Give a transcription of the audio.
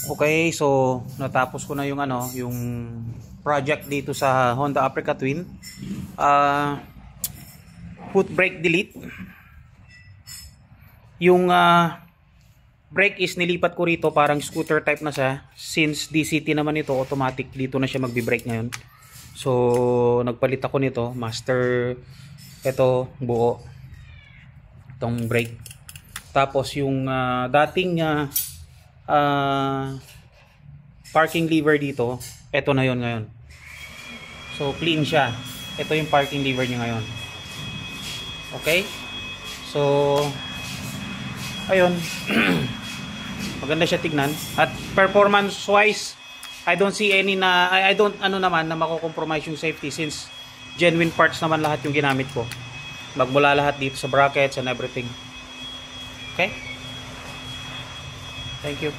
Okay, so natapos ko na yung yung project dito sa Honda Africa Twin. Foot brake delete. Yung brake is nilipat ko rito, parang scooter type na siya. Since DCT naman ito, automatic dito na siya magbi-brake ngayon. So nagpalit ako nito, master ito buo. Itong brake. Tapos yung dating parking lever dito, ito na yon ngayon. So clean siya. Ito yung parking lever niya ngayon. Okay? So ayun. Maganda siya tignan. At performance wise, I don't see any na I don't naman na mako-compromise yung safety since genuine parts naman lahat yung ginamit ko. Magmula lahat dito sa brackets and everything. Okay? Thank you.